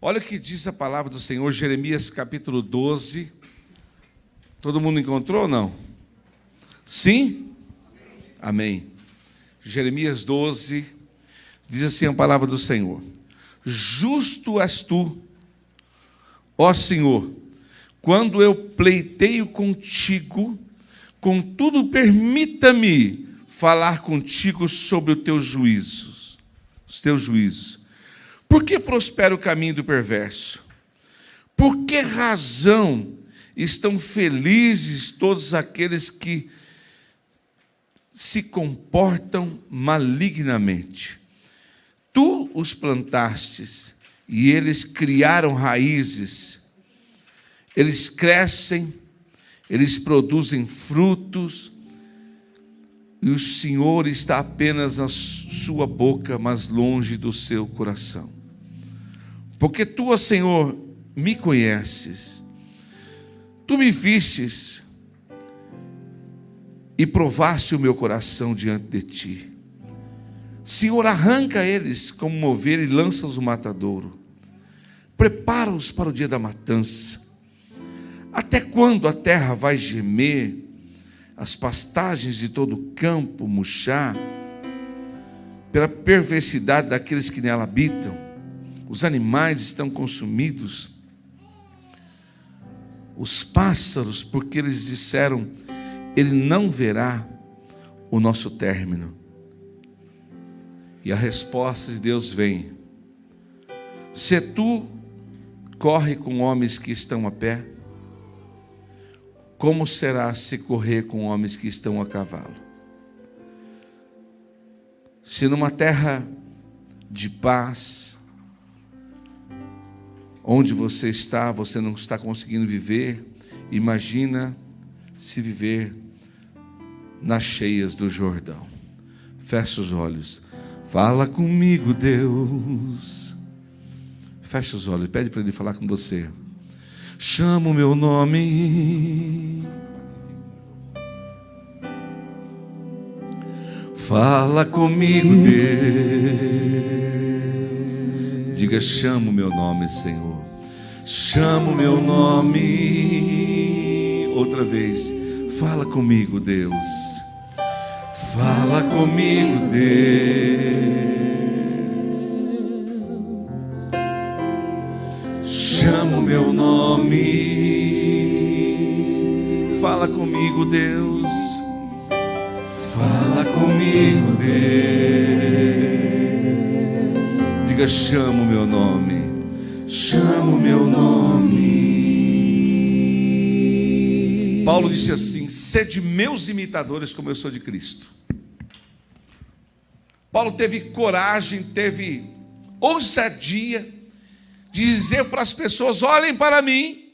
Olha o que diz a palavra do Senhor, Jeremias capítulo 12. Todo mundo encontrou ou não? Sim? Amém. Jeremias 12, diz assim a palavra do Senhor: justo és tu, ó Senhor, quando eu pleiteio contigo, contudo permita-me falar contigo sobre os teus juízos. Por que prospera o caminho do perverso? Por que razão estão felizes todos aqueles que se comportam malignamente? Tu os plantastes e eles criaram raízes. Eles crescem, eles produzem frutos, e o Senhor está apenas na sua boca, mas longe do seu coração. Porque tu, ó Senhor, me conheces, tu me vistes e provaste o meu coração diante de ti. Senhor, arranca eles como uma ovelha e lança-os no matadouro. Prepara-os para o dia da matança. Até quando a terra vai gemer, as pastagens de todo o campo murchar, pela perversidade daqueles que nela habitam? Os animais estão consumidos, os pássaros, porque eles disseram: ele não verá o nosso término. E a resposta de Deus vem: se tu corre com homens que estão a pé, como será se correr com homens que estão a cavalo? Se numa terra de paz, onde você não está conseguindo viver, imagina se viver nas cheias do Jordão. Fecha os olhos. Fala comigo, Deus. Fecha os olhos, pede para Ele falar com você. Chama o meu nome. Fala comigo, Deus. Diga: chama o meu nome, Senhor. Chama o meu nome. Outra vez. Fala comigo, Deus. Fala comigo, Deus. Chama o meu nome. Fala comigo, Deus. Fala comigo, Deus. Diga: chama o meu nome. Chama o meu nome. Paulo disse assim: sede meus imitadores como eu sou de Cristo. Paulo teve coragem, teve ousadia de dizer para as pessoas: olhem para mim,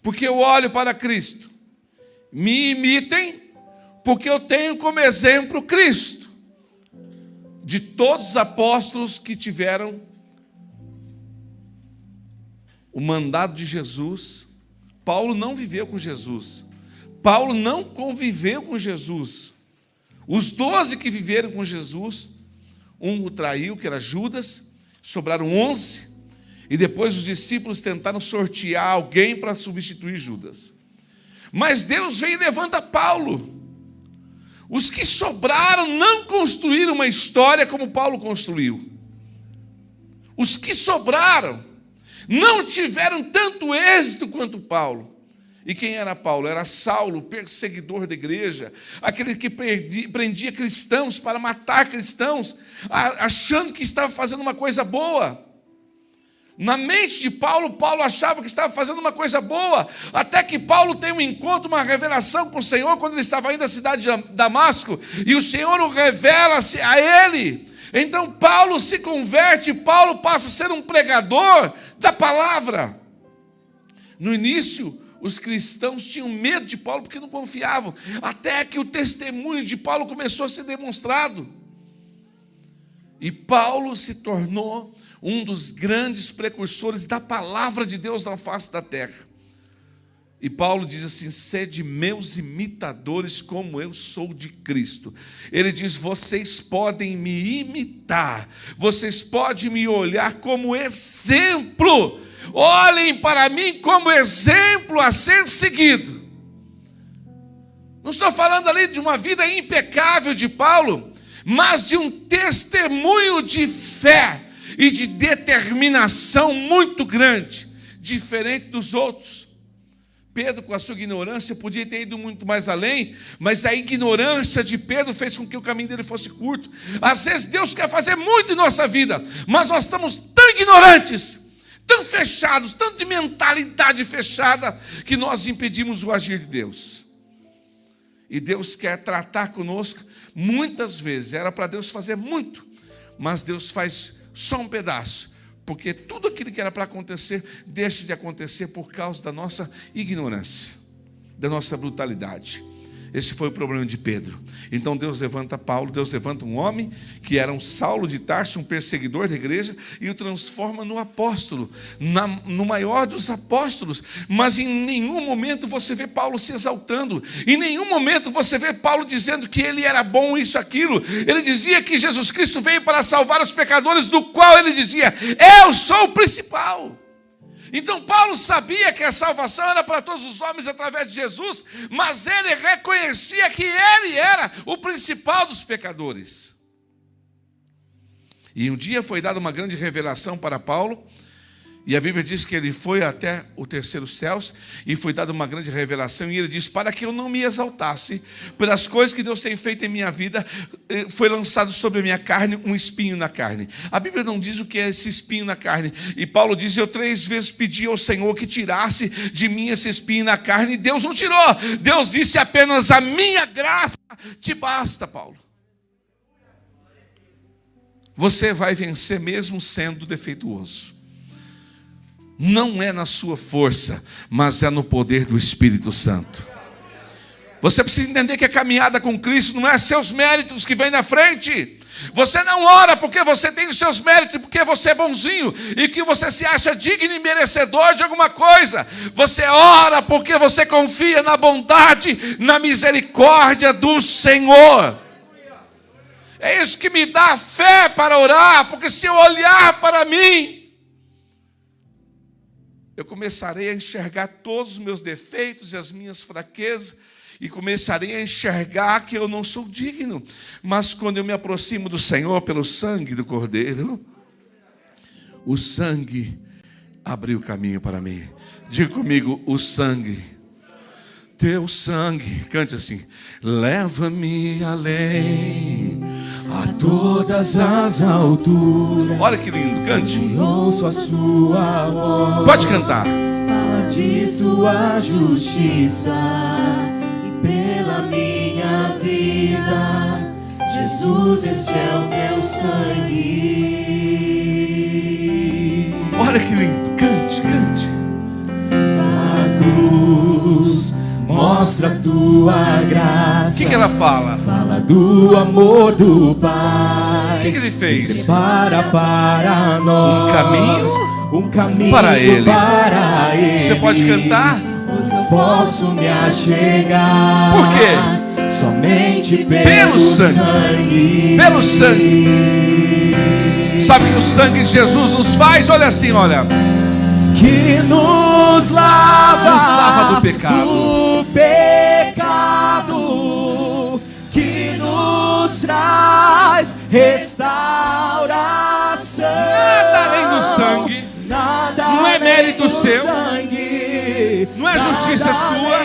porque eu olho para Cristo. Me imitem, porque eu tenho como exemplo Cristo. De todos os apóstolos que tiveram o mandado de Jesus, Paulo não viveu com Jesus. Paulo não conviveu com Jesus. Os 12 que viveram com Jesus, um o traiu, que era Judas, sobraram 11, e depois os discípulos tentaram sortear alguém para substituir Judas. Mas Deus veio e levanta Paulo. Os que sobraram não construíram uma história como Paulo construiu. Os que sobraram não tiveram tanto êxito quanto Paulo. E quem era Paulo? Era Saulo, perseguidor da igreja, aquele que prendia cristãos para matar cristãos, achando que estava fazendo uma coisa boa. Na mente de Paulo, Paulo achava que estava fazendo uma coisa boa, até que Paulo tem um encontro, uma revelação com o Senhor, quando ele estava indo da cidade de Damasco, e o Senhor o revela-se a ele. Então Paulo se converte, Paulo passa a ser um pregador da palavra. No início, os cristãos tinham medo de Paulo, porque não confiavam, até que o testemunho de Paulo começou a ser demonstrado. E Paulo se tornou um dos grandes precursores da palavra de Deus na face da terra. E Paulo diz assim: sede meus imitadores como eu sou de Cristo. Ele diz: vocês podem me imitar, vocês podem me olhar como exemplo, olhem para mim como exemplo a ser seguido. Não estou falando ali de uma vida impecável de Paulo, mas de um testemunho de fé e de determinação muito grande, diferente dos outros. Pedro, com a sua ignorância, podia ter ido muito mais além, mas a ignorância de Pedro fez com que o caminho dele fosse curto. Às vezes Deus quer fazer muito em nossa vida, mas nós estamos tão ignorantes, tão fechados, tanto de mentalidade fechada, que nós impedimos o agir de Deus. E Deus quer tratar conosco muitas vezes. Era para Deus fazer muito, mas Deus faz só um pedaço, porque tudo aquilo que era para acontecer deixa de acontecer por causa da nossa ignorância, da nossa brutalidade. Esse foi o problema de Pedro. Então Deus levanta Paulo, Deus levanta um homem que era um Saulo de Tarso, um perseguidor da igreja, e o transforma no apóstolo, no maior dos apóstolos. Mas em nenhum momento você vê Paulo se exaltando, em nenhum momento você vê Paulo dizendo que ele era bom, isso, aquilo. Ele dizia que Jesus Cristo veio para salvar os pecadores, do qual ele dizia: eu sou o principal. Então Paulo sabia que a salvação era para todos os homens através de Jesus, mas ele reconhecia que ele era o principal dos pecadores. E um dia foi dada uma grande revelação para Paulo, e a Bíblia diz que ele foi até o terceiro céus, e foi dada uma grande revelação, e ele diz: para que eu não me exaltasse pelas coisas que Deus tem feito em minha vida, foi lançado sobre a minha carne um espinho na carne. A Bíblia não diz o que é esse espinho na carne, e Paulo diz: eu 3 vezes pedi ao Senhor que tirasse de mim esse espinho na carne, e Deus não tirou. Deus disse apenas: a minha graça te basta, Paulo. Você vai vencer mesmo sendo defeituoso. Não é na sua força, mas é no poder do Espírito Santo. Você precisa entender que a caminhada com Cristo não é seus méritos que vêm na frente. Você não ora porque você tem os seus méritos, porque você é bonzinho e que você se acha digno e merecedor de alguma coisa. Você ora porque você confia na bondade, na misericórdia do Senhor. É isso que me dá fé para orar, porque se eu olhar para mim, eu começarei a enxergar todos os meus defeitos e as minhas fraquezas, e começarei a enxergar que eu não sou digno. Mas quando eu me aproximo do Senhor pelo sangue do Cordeiro, o sangue abriu o caminho para mim. Diga comigo: o sangue. Teu sangue, cante assim: leva-me além, a todas as alturas. Olha que lindo, cante. Ouço a sua voz. Pode cantar. Fala de tua justiça e pela minha vida. Jesus, este é o teu sangue. Olha que lindo, cante, cante. A cruz mostra a tua graça. O que ela fala? Fala do amor do Pai. O que ele fez? Prepara para nós um caminho para ele. Você Você pode cantar? Onde eu posso me achegar. Por quê? Somente pelo sangue. Pelo sangue. Sabe o que o sangue de Jesus nos faz? Olha assim, olha. Que nos lava do pecado. Que nos traz restauração. Nada além do sangue. Nada não é mérito seu. Sangue, não é justiça sua,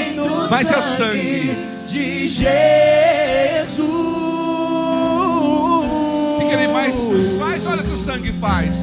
mas é o sangue de Jesus. O que ele mais nos faz? Olha o que o sangue faz.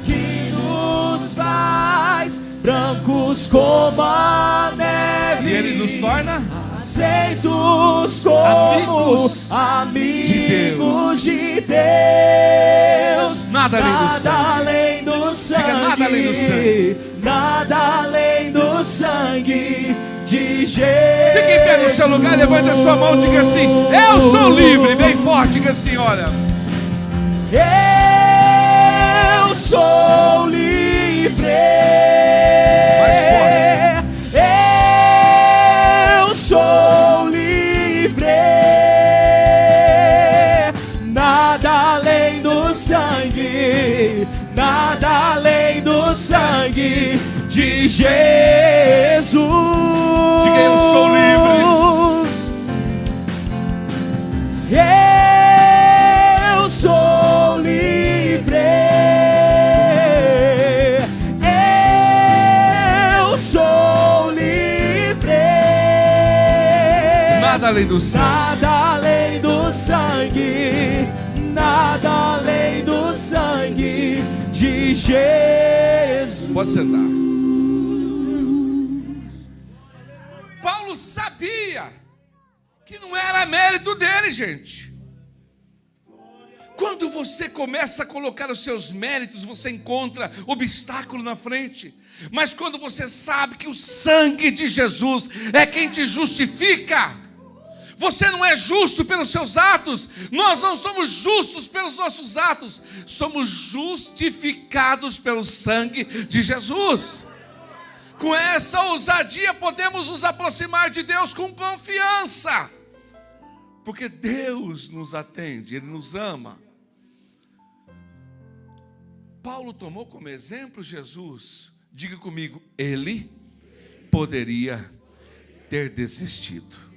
Que nos faz brancos como a neve. E ele nos torna aceitos como amigos de Deus. Nada além do sangue. Nada além do sangue. Nada além do sangue de Jesus. Fique em pé no seu lugar, levante a sua mão e diga assim: eu sou livre. Bem forte, diga assim, olha. Eu sou. livre. Mais forte. nada além do sangue de Jesus. Diga: eu sou livre. Eu sou livre. Eu sou livre. Nada além do sangue. Nada além do sangue. Nada além do sangue de Jesus. Pode sentar. Paulo sabia que não era mérito dele, gente. Quando você começa a colocar os seus méritos, você encontra obstáculo na frente. Mas quando você sabe que o sangue de Jesus é quem te justifica, você não é justo pelos seus atos, nós não somos justos pelos nossos atos, somos justificados pelo sangue de Jesus. Com essa ousadia podemos nos aproximar de Deus com confiança, porque Deus nos atende, Ele nos ama. Paulo tomou como exemplo Jesus. Diga comigo: ele poderia ter desistido.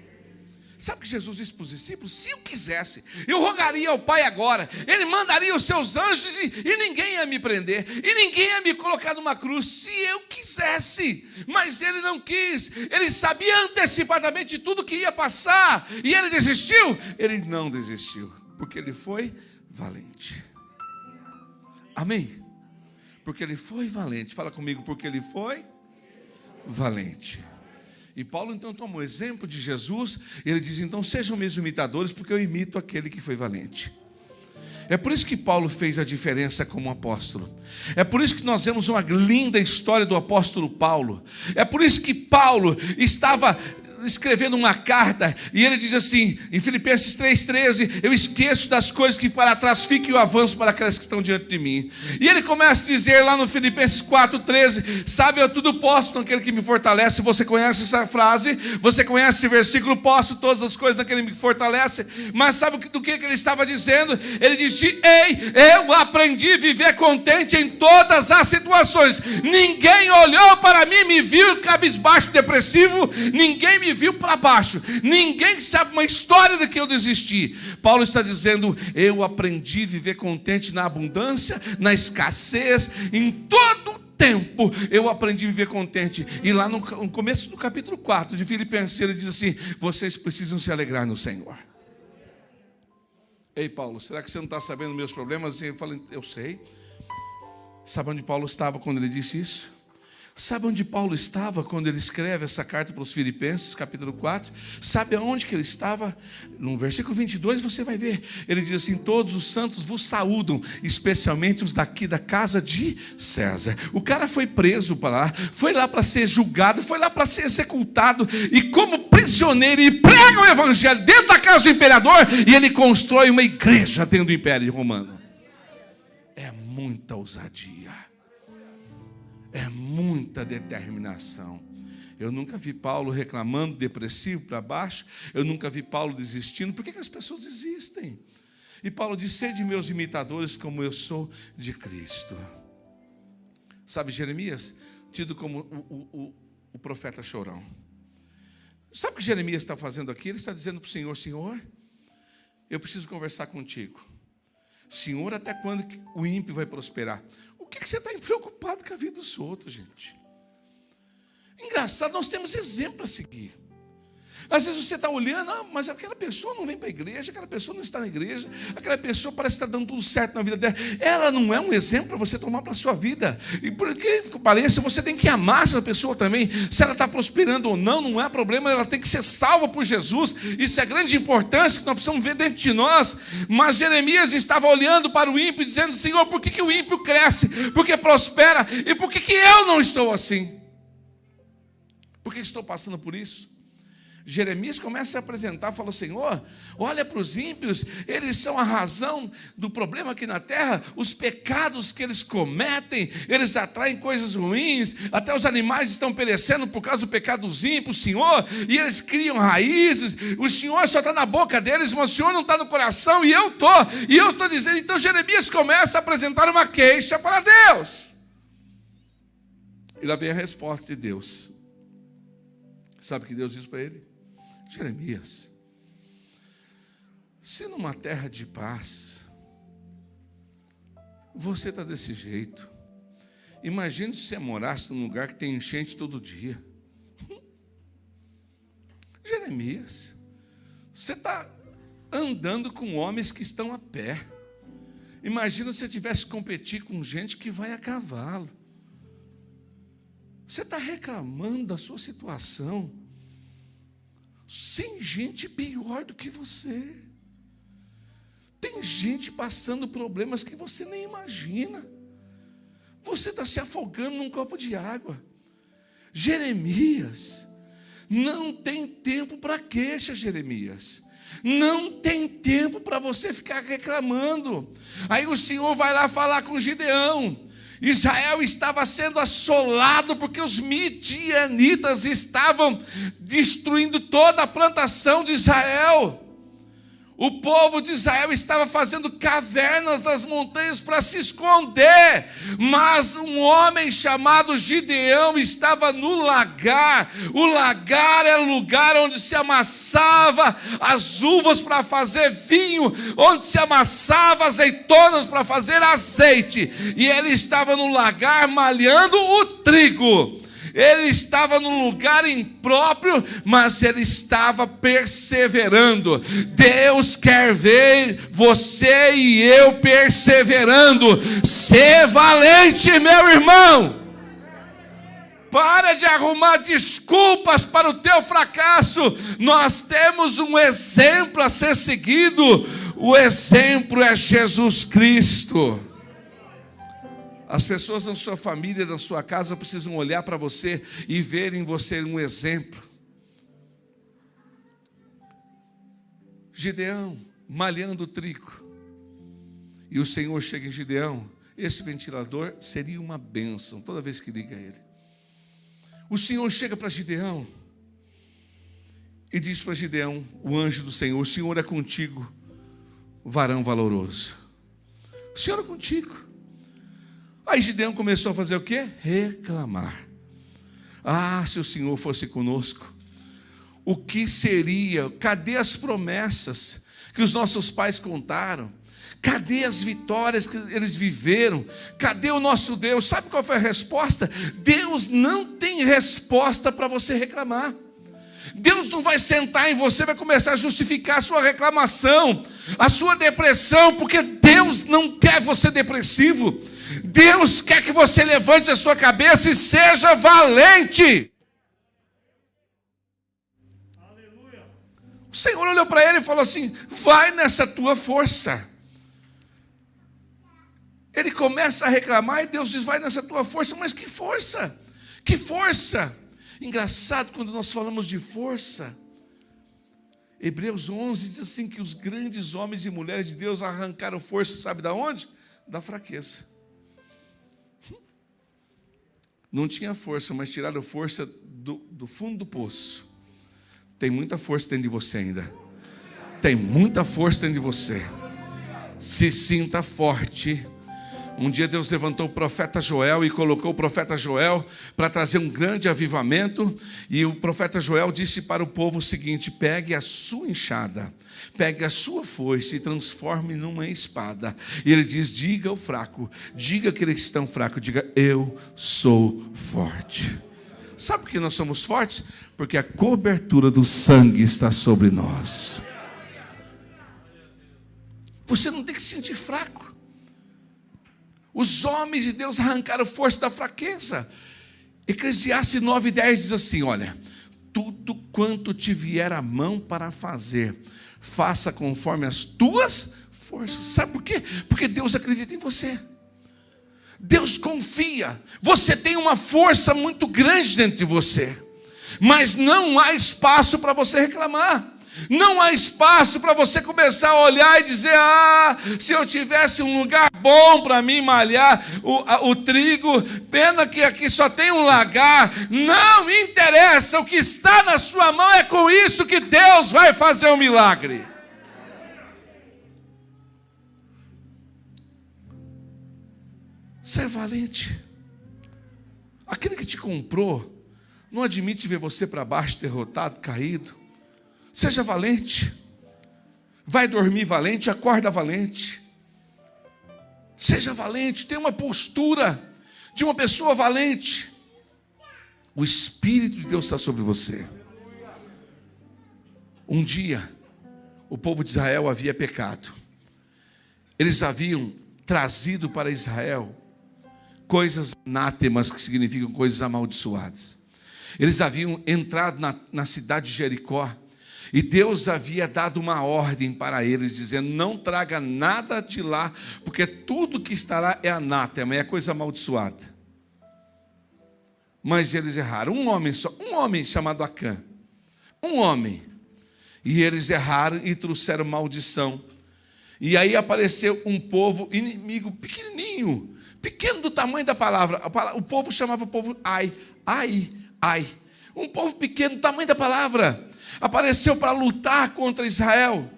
Sabe o que Jesus disse para os discípulos? Se eu quisesse, eu rogaria ao Pai agora, Ele mandaria os seus anjos e ninguém ia me prender, e ninguém ia me colocar numa cruz, se eu quisesse. Mas Ele não quis. Ele sabia antecipadamente tudo que ia passar, e Ele desistiu? Ele não desistiu, porque Ele foi valente. Amém? Porque Ele foi valente. Fala comigo: porque Ele foi valente. E Paulo então toma o exemplo de Jesus, e ele diz: então sejam meus imitadores, porque eu imito aquele que foi valente. É por isso que Paulo fez a diferença como apóstolo. É por isso que nós vemos uma linda história do apóstolo Paulo. É por isso que Paulo estava escrevendo uma carta, e ele diz assim, em Filipenses 3,13: eu esqueço das coisas que para trás ficam e eu avanço para aquelas que estão diante de mim. E ele começa a dizer lá no Filipenses 4,13: sabe, eu tudo posso naquele que me fortalece. Você conhece essa frase? Você conhece esse versículo? Posso todas as coisas naquele que me fortalece. Mas sabe do que ele estava dizendo? Ele disse: ei, eu aprendi a viver contente em todas as situações. Ninguém olhou para mim, me viu cabisbaixo, depressivo. Ninguém me viu para baixo. Ninguém sabe uma história de que eu desisti. Paulo está dizendo: eu aprendi a viver contente na abundância, na escassez, em todo tempo eu aprendi a viver contente. E lá no começo do capítulo 4 de Filipenses, ele diz assim: vocês precisam se alegrar no Senhor. Ei, Paulo, será que você não está sabendo meus problemas? Eu falo: eu sei. Sabe onde Paulo estava quando ele disse isso? Sabe onde Paulo estava quando ele escreve essa carta para os Filipenses, capítulo 4? Sabe aonde que ele estava? No versículo 22 você vai ver. Ele diz assim: todos os santos vos saúdam, especialmente os daqui da casa de César. O cara foi preso para lá, foi lá para ser julgado, foi lá para ser sepultado, e como prisioneiro ele prega o evangelho dentro da casa do imperador, e ele constrói uma igreja dentro do Império Romano. É muita ousadia. É muita determinação. Eu nunca vi Paulo reclamando, depressivo, para baixo. Eu nunca vi Paulo desistindo. Por que as pessoas desistem? E Paulo diz: sede meus imitadores como eu sou de Cristo. Sabe Jeremias? Tido como o profeta chorão. Sabe o que Jeremias está fazendo aqui? Ele está dizendo para o Senhor: Senhor, eu preciso conversar contigo. Senhor, até quando o ímpio vai prosperar? Por que você está preocupado com a vida dos outros, gente? Engraçado, nós temos exemplo a seguir. Às vezes você está olhando: mas aquela pessoa não vem para a igreja, aquela pessoa não está na igreja, aquela pessoa parece que está dando tudo certo na vida dela. Ela não é um exemplo para você tomar para a sua vida. E por que pareça, você tem que amar essa pessoa também. Se ela está prosperando ou não, não é problema, ela tem que ser salva por Jesus. Isso é grande importância que nós precisamos ver dentro de nós. Mas Jeremias estava olhando para o ímpio, dizendo: Senhor, por que o ímpio cresce? Por que prospera? E por que eu não estou assim? Por que estou passando por isso? Jeremias começa a apresentar, fala: Senhor, olha para os ímpios, eles são a razão do problema aqui na terra, os pecados que eles cometem, eles atraem coisas ruins, até os animais estão perecendo por causa do pecado dos ímpios, Senhor, e eles criam raízes, o Senhor só está na boca deles, mas o Senhor não está no coração, e eu estou dizendo. Então Jeremias começa a apresentar uma queixa para Deus, e lá vem a resposta de Deus. Sabe o que Deus diz para ele? Jeremias, se numa terra de paz você está desse jeito, imagine se você morasse num lugar que tem enchente todo dia. Jeremias, você está andando com homens que estão a pé. Imagina se você tivesse que competir com gente que vai a cavalo. Você está reclamando da sua situação sem gente pior do que você. Tem gente passando problemas que você nem imagina. Você está se afogando num copo de água. Jeremias, não tem tempo para queixa, Jeremias. Não tem tempo para você ficar reclamando. Aí o Senhor vai lá falar com Gideão. Israel estava sendo assolado porque os midianitas estavam destruindo toda a plantação de Israel. O povo de Israel estava fazendo cavernas nas montanhas para se esconder, mas um homem chamado Gideão estava no lagar. O lagar era o lugar onde se amassava as uvas para fazer vinho, onde se amassava azeitonas para fazer azeite, e ele estava no lagar malhando o trigo. Ele estava num lugar impróprio, mas ele estava perseverando. Deus quer ver você e eu perseverando. Ser valente, meu irmão. Para de arrumar desculpas para o teu fracasso. Nós temos um exemplo a ser seguido. O exemplo é Jesus Cristo. As pessoas na sua família, na sua casa, precisam olhar para você e ver em você um exemplo. Gideão malhando o trigo. E o Senhor chega em Gideão. Esse ventilador seria uma bênção toda vez que liga ele. O Senhor chega para Gideão e diz para Gideão, o anjo do Senhor: o Senhor é contigo, varão valoroso. O Senhor é contigo. Aí Gideão começou a fazer o quê? Reclamar. Ah, se o Senhor fosse conosco, o que seria? Cadê as promessas que os nossos pais contaram? Cadê as vitórias que eles viveram? Cadê o nosso Deus? Sabe qual foi a resposta? Deus não tem resposta para você reclamar. Deus não vai sentar em você e vai começar a justificar a sua reclamação, a sua depressão, porque Deus não quer você depressivo. Deus quer que você levante a sua cabeça e seja valente. Aleluia. O Senhor olhou para ele e falou assim: vai nessa tua força. Ele começa a reclamar e Deus diz: vai nessa tua força. Mas que força? Que força? Engraçado, quando nós falamos de força, Hebreus 11 diz assim, que os grandes homens e mulheres de Deus arrancaram força, sabe de onde? Da fraqueza. Não tinha força, mas tiraram força do fundo do poço. Tem muita força dentro de você ainda. Tem muita força dentro de você. Se sinta forte. Um dia Deus levantou o profeta Joel e colocou o profeta Joel para trazer um grande avivamento. E o profeta Joel disse para o povo o seguinte: pegue a sua enxada, pegue a sua foice e transforme numa espada. E ele diz: diga ao fraco, diga que eles estão fracos, diga: eu sou forte. Sabe por que nós somos fortes? Porque a cobertura do sangue está sobre nós. Você não tem que se sentir fraco. Os homens de Deus arrancaram força da fraqueza. Eclesiastes 9:10 diz assim: olha, tudo quanto te vier a mão para fazer, faça conforme as tuas forças. Sabe por quê? Porque Deus acredita em você. Deus confia. Você tem uma força muito grande dentro de você. Mas não há espaço para você reclamar. Não há espaço para você começar a olhar e dizer: se eu tivesse um lugar bom para mim malhar o trigo, pena que aqui só tem um lagar. Não interessa, o que está na sua mão é com isso que Deus vai fazer um milagre. Ser valente. Aquele que te comprou não admite ver você para baixo, derrotado, caído. Seja valente. Vai dormir valente, acorda valente. Seja valente, tenha uma postura de uma pessoa valente. O Espírito de Deus está sobre você. Um dia, o povo de Israel havia pecado. Eles haviam trazido para Israel coisas anátemas, que significam coisas amaldiçoadas. Eles haviam entrado na cidade de Jericó, e Deus havia dado uma ordem para eles, dizendo: não traga nada de lá, porque tudo que está lá é anátema, é coisa amaldiçoada. Mas eles erraram. Um homem chamado Acã. Um homem. E eles erraram e trouxeram maldição. E aí apareceu um povo inimigo pequenininho, pequeno do tamanho da palavra. O povo chamava o povo Ai. Um povo pequeno do tamanho da palavra apareceu para lutar contra Israel.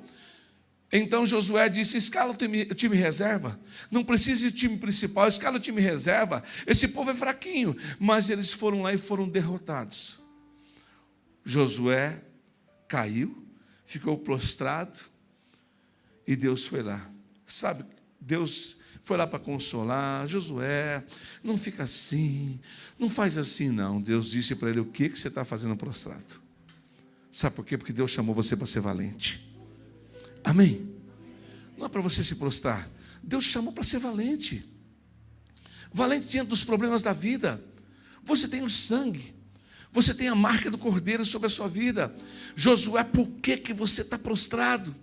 Então Josué disse: escala o time reserva. Não precisa de time principal, escala o time reserva. Esse povo é fraquinho. Mas eles foram lá e foram derrotados. Josué caiu, ficou prostrado, e Deus foi lá. Sabe, Deus foi lá para consolar. Josué, não fica assim, não faz assim não. Deus disse para ele: o que você está fazendo prostrado? Sabe por quê? Porque Deus chamou você para ser valente. Amém? Não é para você se prostrar. Deus chamou para ser valente. Valente diante dos problemas da vida. Você tem o sangue. Você tem a marca do Cordeiro sobre a sua vida. Josué, por que você está prostrado?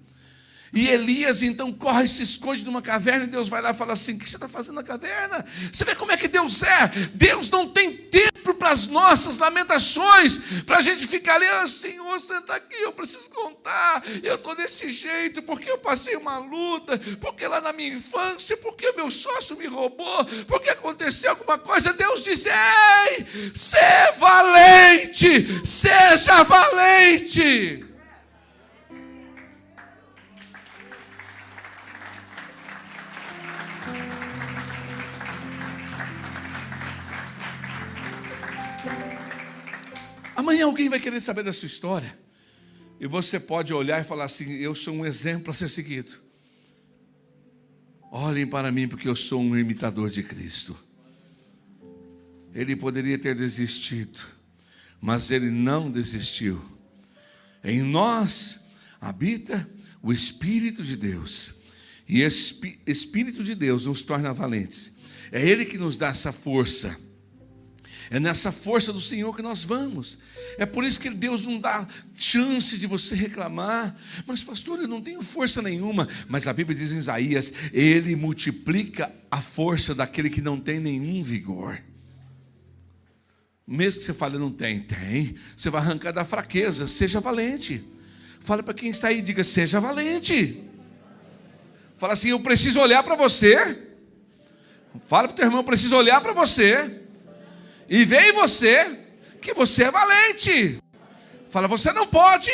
E Elias então corre e se esconde numa caverna, e Deus vai lá e fala assim: o que você está fazendo na caverna? Você vê como é que Deus é? Deus não tem tempo para as nossas lamentações, para a gente ficar ali: Senhor, senta aqui, eu preciso contar, eu estou desse jeito, porque eu passei uma luta, porque lá na minha infância, porque meu sócio me roubou, porque aconteceu alguma coisa. Deus diz: ei, seja valente, seja valente. Amanhã alguém vai querer saber da sua história. E você pode olhar e falar assim: eu sou um exemplo a ser seguido. Olhem para mim, porque eu sou um imitador de Cristo. Ele poderia ter desistido, mas ele não desistiu. Em nós habita o Espírito de Deus. E esse Espírito de Deus nos torna valentes. É Ele que nos dá essa força. É nessa força do Senhor que nós vamos. É por isso que Deus não dá chance de você reclamar. Mas pastor, eu não tenho força nenhuma. Mas a Bíblia diz em Isaías: Ele multiplica a força daquele que não tem nenhum vigor. Mesmo que você fale: não tem. Você vai arrancar da fraqueza. Seja valente. Fala para quem está aí, diga: seja valente. Fala assim: eu preciso olhar para você. Fala para o teu irmão: eu preciso olhar para você e ver em você que você é valente. Fala: você não pode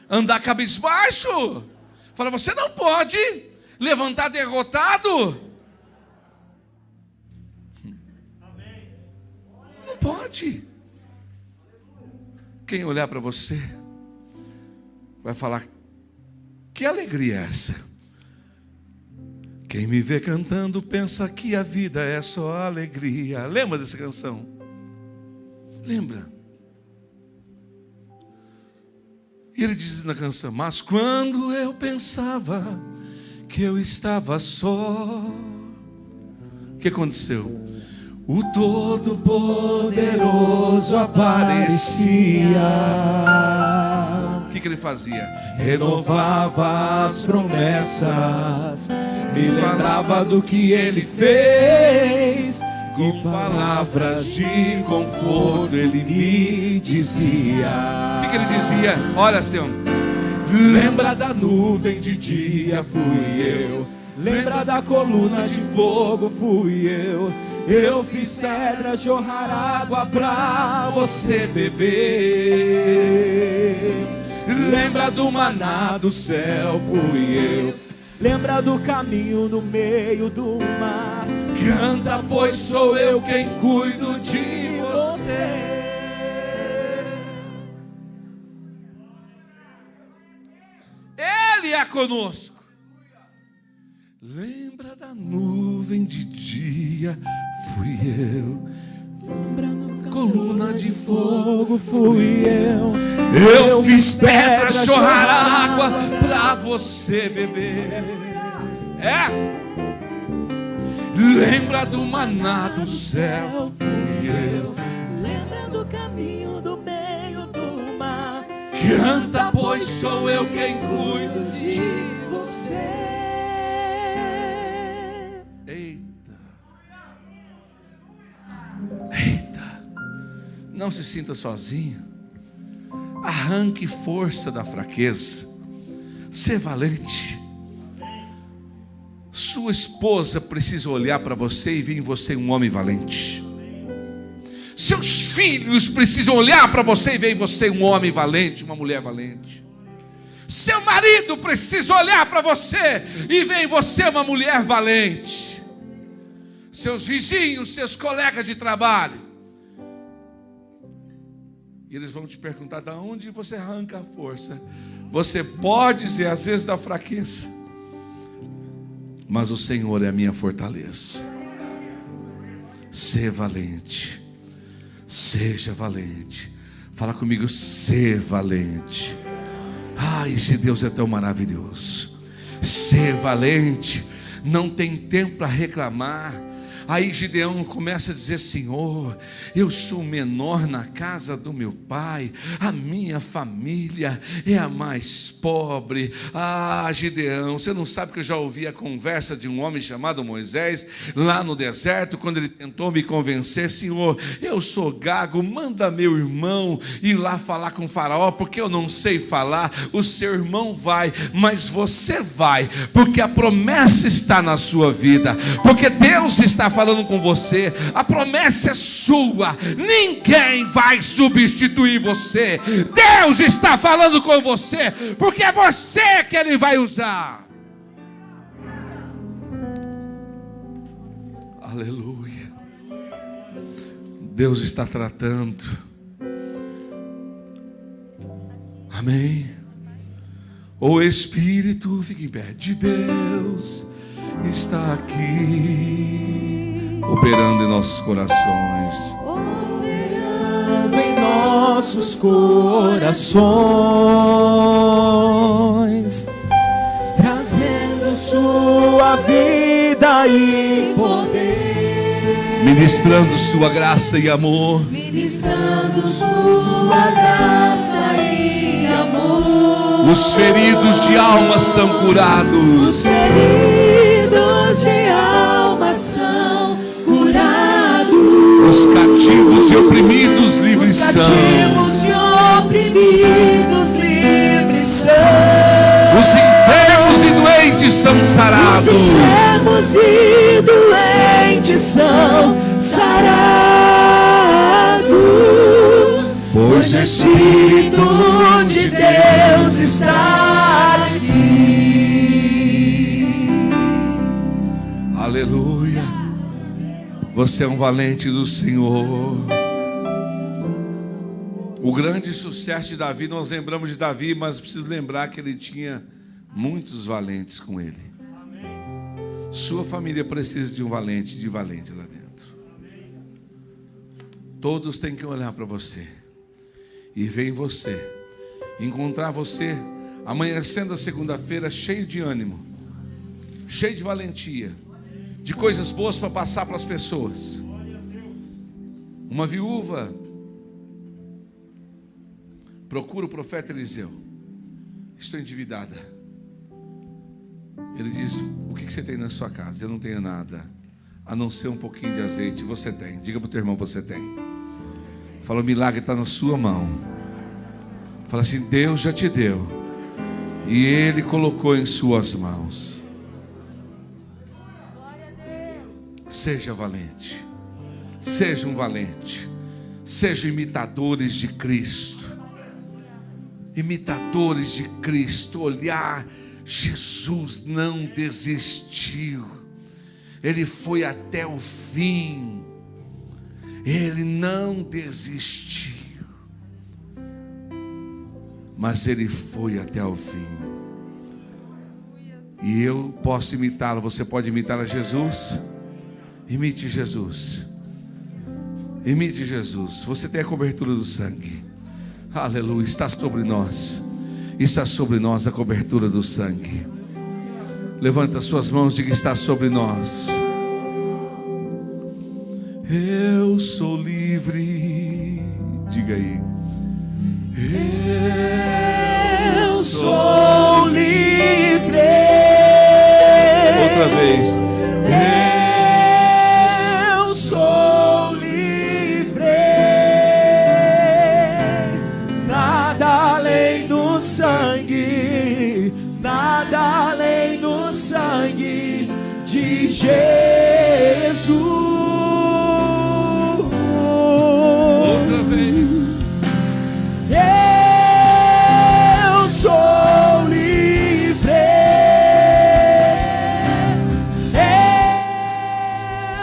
andar cabisbaixo. Fala: você não pode levantar derrotado. Não pode. Quem olhar para você vai falar: que alegria é essa? Quem me vê cantando pensa que a vida é só alegria. Lembra dessa canção? Lembra? E ele diz na canção: mas quando eu pensava que eu estava só, o que aconteceu? O Todo-Poderoso aparecia. O que ele fazia? Renovava as promessas, me lembrava do que Ele fez, Com palavras de conforto ele me dizia. O que ele dizia? Olha, Senhor. Lembra da nuvem de dia, fui eu. Lembra da coluna de fogo, fui eu. Eu fiz pedra jorrar água pra você beber. Lembra do maná do céu, fui eu. Lembra do caminho no meio do mar. Canta, pois sou eu quem cuido de você. Ele é conosco. Lembra da nuvem de dia, fui eu. Lembra no coluna de fogo, fui eu. Eu fiz pedra jorrar água pra você beber. Lembra do maná do céu, fui eu. Lembra do caminho do meio do mar. Canta, pois sou eu quem cuido de você. Eita, não se sinta sozinho. Arranque força da fraqueza. Ser valente. Sua esposa precisa olhar para você e ver em você um homem valente. Seus filhos precisam olhar para você e ver em você um homem valente, uma mulher valente. Seu marido precisa olhar para você e ver em você uma mulher valente. Seus vizinhos, seus colegas de trabalho. E eles vão te perguntar de onde você arranca a força. Você pode dizer às vezes da fraqueza, mas o Senhor é a minha fortaleza. Ser valente. Seja valente. Fala comigo, ser valente. Esse Deus é tão maravilhoso. Ser valente. Não tem tempo para reclamar. Aí Gideão começa a dizer: Senhor, eu sou menor na casa do meu pai, a minha família é a mais pobre. Gideão, você não sabe que eu já ouvi a conversa de um homem chamado Moisés lá no deserto, quando ele tentou me convencer: Senhor, eu sou gago, manda meu irmão ir lá falar com o faraó, porque eu não sei falar. O seu irmão vai, mas você vai, porque a promessa está na sua vida, porque Deus está falando com você, a promessa é sua, ninguém vai substituir você. Deus está falando com você, porque é você que Ele vai usar. Aleluia. Deus está tratando. Amém. O Espírito, fique em pé, de Deus está aqui, operando em nossos corações. Operando em nossos corações, trazendo sua vida e poder, ministrando sua graça e amor, ministrando sua graça e amor. Os feridos de alma são curados. Os feridos de alma são curados. Os cativos e oprimidos livres são. Os cativos e oprimidos livres são. Os enfermos e doentes são sarados. Os enfermos e doentes são sarados. Pois o Espírito de Deus está aqui. Aleluia. Você é um valente do Senhor. O grande sucesso de Davi, nós lembramos de Davi, mas preciso lembrar que ele tinha muitos valentes com ele. Sua família precisa de um valente, de valente lá dentro. Todos têm que olhar para você e ver em você, encontrar você amanhecendo a segunda-feira cheio de ânimo, cheio de valentia, de coisas boas para passar para as pessoas. Uma viúva procura o profeta Eliseu: estou endividada. Ele diz: o que você tem na sua casa? Eu não tenho nada. a não ser um pouquinho de azeite. Você tem. Diga para o teu irmão, você tem. Fala, o milagre está na sua mão. Fala assim, Deus já te deu e Ele colocou em suas mãos. Seja valente. Seja um valente. Sejam imitadores de Cristo. Imitadores de Cristo. Olhar, Jesus não desistiu. Ele foi até o fim. Ele não desistiu. Mas Ele foi até o fim. E eu posso imitá-lo. Você pode imitar a Jesus? Imite Jesus. Imite Jesus. Você tem a cobertura do sangue. Aleluia. Está sobre nós. Está sobre nós a cobertura do sangue. Levanta as suas mãos e diga, está sobre nós. Eu sou livre. Diga aí. Eu sou livre. Outra vez. Eu sou livre. Nada além do sangue. Nada além do sangue de Jesus. Outra vez. Eu sou livre.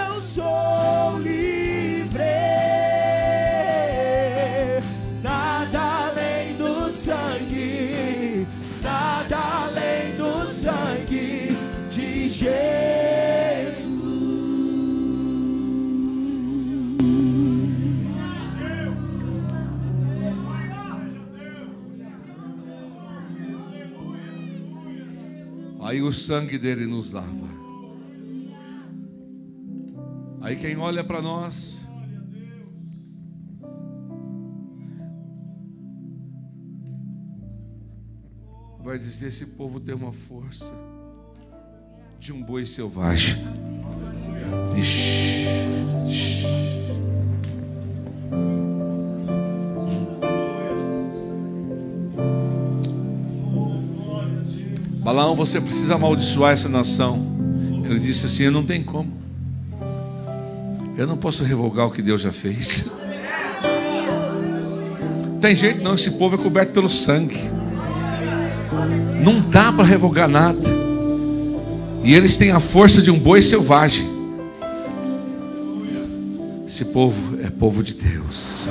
Eu sou livre. Nada além do sangue. Nada além do sangue de Jesus. Aí o sangue dele nos lava. Aí quem olha para nós vai dizer, esse povo tem uma força de um boi selvagem. Ixi, ixi. Balaão, você precisa amaldiçoar essa nação. Ele disse assim, eu não tenho como. Eu não posso revogar o que Deus já fez. Tem jeito não, esse povo é coberto pelo sangue. Não dá para revogar nada. E eles têm a força de um boi selvagem. Esse povo é povo de Deus.